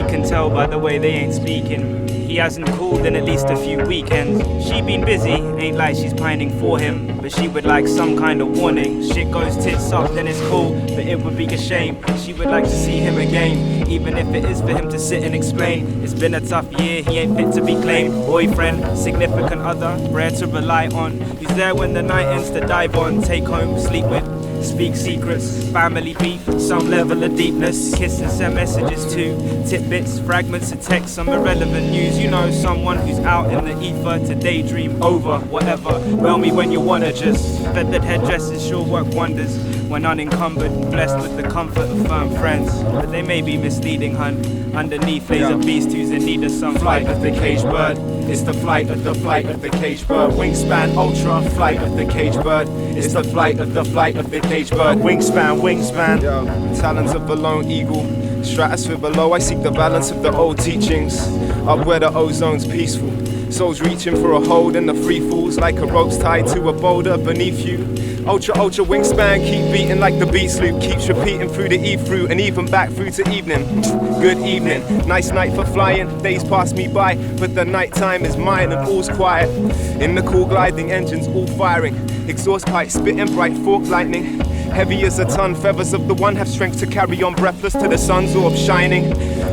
She can tell by the way they ain't speaking. He hasn't called in at least a few weekends. She been busy, ain't like she's pining for him, but she would like some kind of warning. Shit goes tits up, then it's cool, but it would be a shame. She would like to see him again, even if it is for him to sit and explain. It's been a tough year, he ain't fit to be claimed. Boyfriend, significant other, rare to rely on. He's there when the night ends to dive on, take home, sleep with, speak secrets, family beef, some level of deepness. Kiss and send messages too, tidbits, fragments of text, some irrelevant news. You know, someone who's out in the ether to daydream over whatever. Well me when you wanna just. Feathered headdresses sure work wonders when unencumbered, blessed with the comfort of firm friends. But they may be misleading, hun. Underneath lays a beast who's in need of some Flight of the caged bird. It's the flight of the caged bird. Wingspan ultra. Flight of the caged bird. It's the flight of the caged bird. Wingspan. Talons of a lone eagle. Stratosphere below, I seek the balance of the old teachings. Up where the ozone's peaceful. Souls reaching for a hold and the free falls like a rope's tied to a boulder beneath you. Ultra wingspan, keep beating like the beats loop. Keeps repeating through the eve through and even back through to evening. Good evening, nice night for flying. Days pass me by, but the night time is mine and all's quiet. In the cool gliding engines all firing. Exhaust pipes spitting bright fork lightning. Heavy as a ton, feathers of the one have strength to carry on breathless to the sun's orb shining.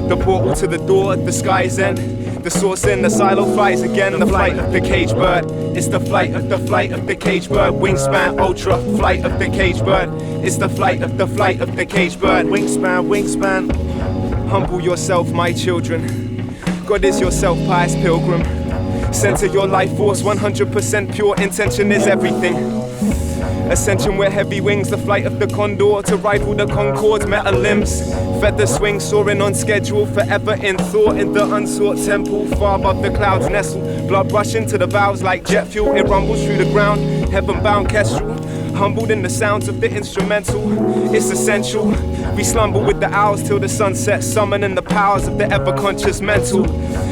The portal to the door at the sky's end. The source in the silo flies again. The flight of the caged bird. It's the flight of the caged bird. Wingspan ultra. Flight of the caged bird. It's the flight of the caged bird. Wingspan. Humble yourself, my children. God is your self-pious pilgrim. Center your life force, 100% pure intention is everything. Ascension with heavy wings, the flight of the condor to rival the Concorde's metal limbs. Feather swing, soaring on schedule, forever in thought in the unsought temple. Far above the clouds nestle, blood rushing to the valves like jet fuel. It rumbles through the ground, heaven-bound kestrel. Humbled in the sounds of the instrumental, it's essential. We slumber with the owls till the sunset, summoning the powers of the ever-conscious mental.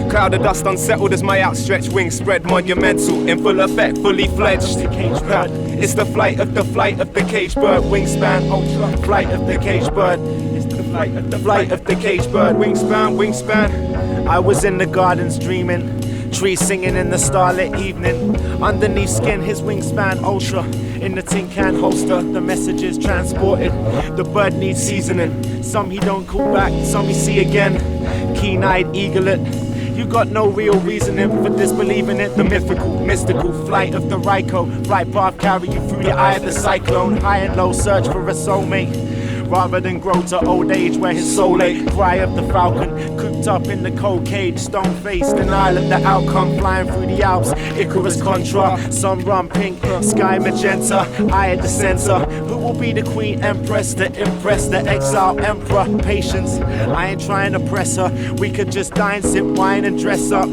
Cloud of dust unsettled as my outstretched wings spread monumental. In full effect, fully fledged. It's the flight of the caged bird. Wingspan ultra. Flight of the caged bird. It's the flight of the caged bird. Wingspan. I was in the gardens dreaming, trees singing in the starlit evening. Underneath skin, his wingspan ultra. In the tin can holster, the message is transported. The bird needs seasoning. Some he don't call back, some he see again. Keen-eyed eaglet. You got no real reasoning for disbelieving it. The mystical flight of the Ryko. Right path carry you through the eye of the cyclone. High and low search for a soulmate. Rather than grow to old age where his soul ate. Cry of the falcon, cooped up in the cold cage. Stone-faced, denial of the outcome. Flying through the Alps, Icarus contra. Sun run pink, sky magenta. Eye at the center. Who will be the queen empress to impress the exile emperor? Patience, I ain't trying to press her. We could just dine, sip wine and dress up.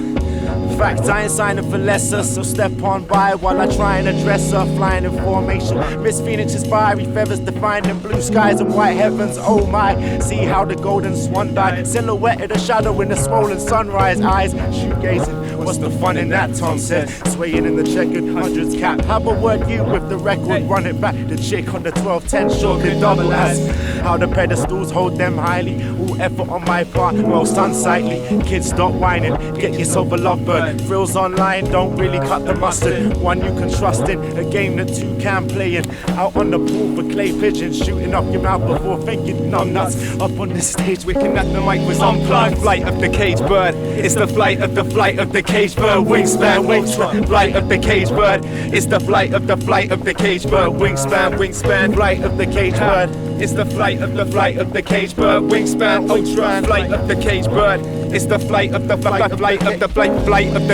Fact, I ain't signing for lesser, so step on by while I try and address her. Flying in formation, Miss Phoenix's fiery feathers defined in blue skies and white heavens. Oh my, see how the golden swan died, silhouetted a shadow in the swollen sunrise. Eyes shoegazing, what's the fun in that? Tom said, swaying in the checkered hundreds cap. Have a word you with the record, run it back. The chick on the 1210 sure could double as. How the pedestals hold them highly. All effort on my part, most unsightly. Kids, stop whining, get yourself a lovebird. Thrills online don't really cut the mustard. One you can trust in, a game that two can play in. Out on the pool for clay pigeons, shooting up your mouth before thinking numb nuts. Up on the stage, wicked that the mic was unplugged. Flight of the caged bird, it's the flight of the caged bird. Wingspan, flight of the caged bird. It's the flight of the caged bird. Wingspan, flight of the caged bird. It's the flight of the caged bird. Wingspan, ultra, flight of the caged bird. It's the flight of the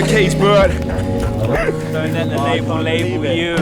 caged bird. Don't let the label you.